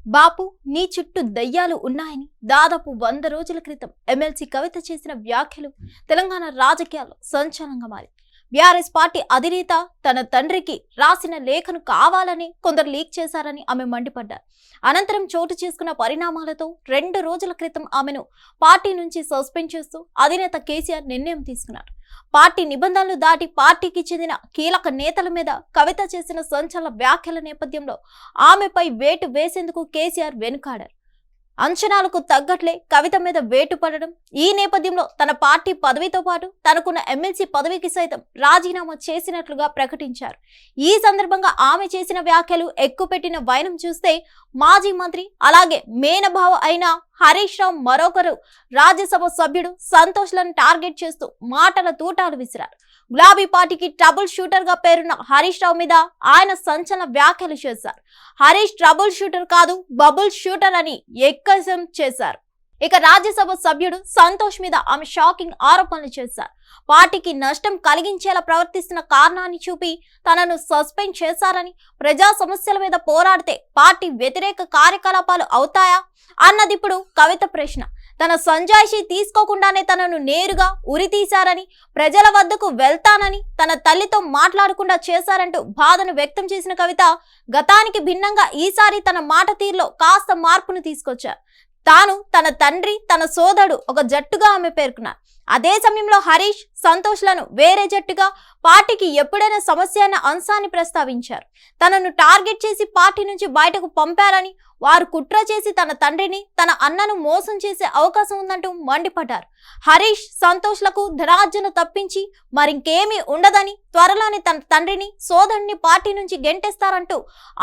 బాపు నీ చుట్టూ దయ్యాలు ఉన్నాయని దాదాపు 100 రోజుల క్రితం ఎమ్మెల్సీ కవిత చేసిన వ్యాఖ్యలు తెలంగాణ రాజకీయాల్లో సంచలనంగా మారి బీఆర్ఎస్ పార్టీ అధినేత తన తండ్రికి రాసిన లేఖను కావాలని కొందరు లీక్ చేశారని ఆమె మండిపడ్డారు. అనంతరం చోటు చేసుకున్న పరిణామాలతో 2 రోజుల క్రితం ఆమెను పార్టీ నుంచి సస్పెండ్ చేస్తూ అధినేత కేసీఆర్ నిర్ణయం తీసుకున్నారు. పార్టీ నిబంధనలు దాటి పార్టీకి చెందిన కీలక నేతల మీద కవిత చేసిన సంచలన వ్యాఖ్యల నేపథ్యంలో ఆమెపై వేటు వేసేందుకు కేసీఆర్ వెనుకాడారు. అంచనాలకు తగ్గట్లే కవిత మీద వేటు పడడం, ఈ నేపథ్యంలో తన పార్టీ పదవితో పాటు తనకున్న ఎమ్మెల్సీ పదవికి సైతం రాజీనామా చేసినట్లుగా ప్రకటించారు. ఈ సందర్భంగా ఆమె చేసిన వ్యాఖ్యలు ఎక్కుపెట్టిన వైనం చూస్తే మాజీ మంత్రి అలాగే మేనభావ అయిన హరీష్ రావు మరొకరు రాజ్యసభ సభ్యుడు సంతోష్లను టార్గెట్ చేస్తూ మాటల తూటాలు విసిరారు. గులాబీ పార్టీకి ట్రబుల్ షూటర్ గా పేరున్న హరీష్ రావు మీద ఆయన సంచలన వ్యాఖ్యలు చేశారు. హరీష్ ట్రబుల్ షూటర్ కాదు, బబుల్ షూటర్ అని ఎక్కసం చేశారు. ఇక రాజ్యసభ సభ్యుడు సంతోష్ మీద ఆమె షాకింగ్ ఆరోపణలు చేశారు. పార్టీకి నష్టం కలిగించేలా ప్రవర్తిస్తున్న కారణాన్ని చూపి తనను సస్పెండ్ చేశారని, ప్రజా సమస్యల మీద పోరాడితే పార్టీ వ్యతిరేక కార్యకలాపాలు అవుతాయా అన్నది ఇప్పుడు కవిత ప్రశ్న. తన సంజాయిషి తీసుకోకుండానే తనను నేరుగా ఉరితీశారని, ప్రజల వద్దకు వెళ్తానని తన తల్లితో మాట్లాడకుండా చేశారంటూ బాధను వ్యక్తం చేసిన కవిత గతానికి భిన్నంగా ఈసారి తన మాట తీరులో కాస్త మార్పును తీసుకొచ్చారు. తాను, తన తండ్రి, తన సోదరుడు ఒక జట్టుగా ఆమె పేర్కొన్నారు. అదే సమయంలో హరీష్, సంతోష్లను వేరే జట్టుగా, పార్టీకి ఎప్పుడైనా సమస్య అన్న అంశాన్ని ప్రస్తావించారు. తనను టార్గెట్ చేసి పార్టీ నుంచి బయటకు పంపారని, వారు కుట్ర చేసి తన తండ్రిని, తన అన్నను మోసం చేసే అవకాశం ఉందంటూ మండిపడ్డారు. హరీష్, సంతోష్లకు ధనార్జన తప్పించి మరింకేమీ ఉండదని, త్వరలోనే తన తండ్రిని, సోదరుని పార్టీ నుంచి గెంటేస్తారంటూ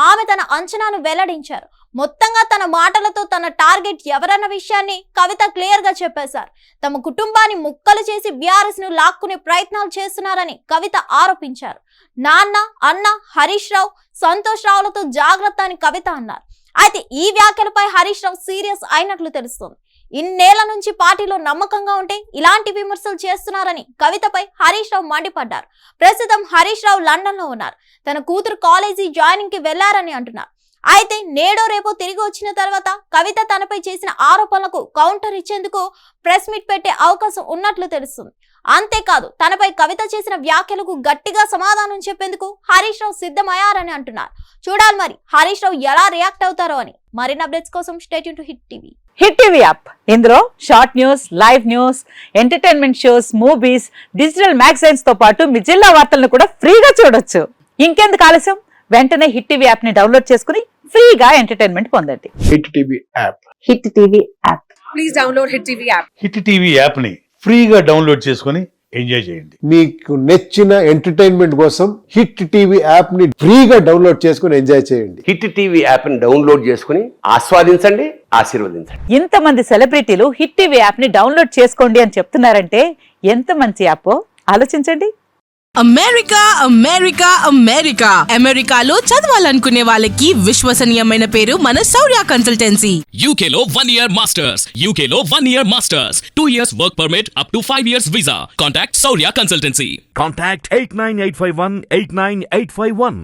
ఆమె తన అంచనాను వెల్లడించారు. మొత్తంగా తన మాటలతో తన టార్గెట్ ఎవరన్న విషయాన్ని కవిత క్లియర్ గా చెప్పేశారు. తమ కుటుంబాన్ని ముక్కలు చేసి బీఆర్ఎస్ ను లాక్కునే ప్రయత్నాలు చేస్తున్నారని కవిత ఆరోపించారు. నాన్న, అన్న, హరీష్ రావు, సంతోష్ రావులతో జాగ్రత్త అని కవిత అన్నారు. అయితే ఈ వ్యాఖ్యలపై హరీష్ రావు సీరియస్ అయినట్లు తెలుస్తోంది. ఇన్నేళ్ల నుంచి పార్టీలో నమ్మకంగా ఉంటే ఇలాంటి విమర్శలు చేస్తున్నారని కవితపై హరీష్ రావు మండిపడ్డారు. ప్రస్తుతం హరీష్ రావు లండన్ లో ఉన్నారు. తన కూతురు కాలేజీ జాయినింగ్ కి వెళ్లారని అంటున్నారు. అయితే నేడో రేపో తిరిగి వచ్చిన తర్వాత కవిత తనపై చేసిన ఆరోపణలకు కౌంటర్ ఇచ్చేందుకు ప్రెస్ మీట్ పెట్టే అవకాశం ఉన్నట్లు తెలుస్తుంది. అంతేకాదు, తనపై కవిత చేసిన వ్యాఖ్యలకు గట్టిగా సమాధానం చెప్పేందుకు హరీష్ రావు సిద్ధమయ్యారని అంటున్నారు. చూడాలి మరి హరీష్ రావు ఎలా రియాక్ట్ అవుతారో అని. మరిన్ని అప్డేట్స్ కోసం stay tune to Hit TV. Hit TV app, ఇందులో short news, live news, entertainment shows, movies, digital magazines తో పాటు మీ జిల్లా వార్తలను కూడా ఫ్రీగా చూడొచ్చు. ఇంకెందుకు ఆలస్యం, వెంటనే హిట్ టీవీ యాప్ ని డౌన్లోడ్ చేసుకుని ఫ్రీగా ఎంటర్టైన్మెంట్ పొందండి. Hit TV app. Hit TV app. Please download hit TV app. Hit TV app ని ఫ్రీగా డౌన్లోడ్ చేసుకుని ఎంజాయ్ చేయండి. మీకు నచ్చిన ఎంటర్టైన్మెంట్ కోసం హిట్ టీవీ యాప్ ని ఫ్రీగా డౌన్లోడ్ చేసుకుని ఎంజాయ్ చేయండి. హిట్ టీవీ యాప్ ని డౌన్లోడ్ చేసుకుని ఆస్వాదించండి, ఆశీర్వదించండి. ఇంతమంది సెలబ్రిటీలు హిట్ టీవీ యాప్ ని డౌన్లోడ్ చేసుకోండి అని చెప్తున్నారంటే ఎంత మంచి యాప్ ఆలోచించండి. అమెరికా అమెరికా అమెరికా అమెరికాలో చదవాలనుకునే వాళ్ళకి విశ్వసనీయమైన పేరు మన శౌర్య కన్సల్టెన్సీ. UK లో 1 year masters, UK లో 1 year masters, 2 years work permit up to 5 years visa. Contact Saurya Consultancy. Contact 89851 89851.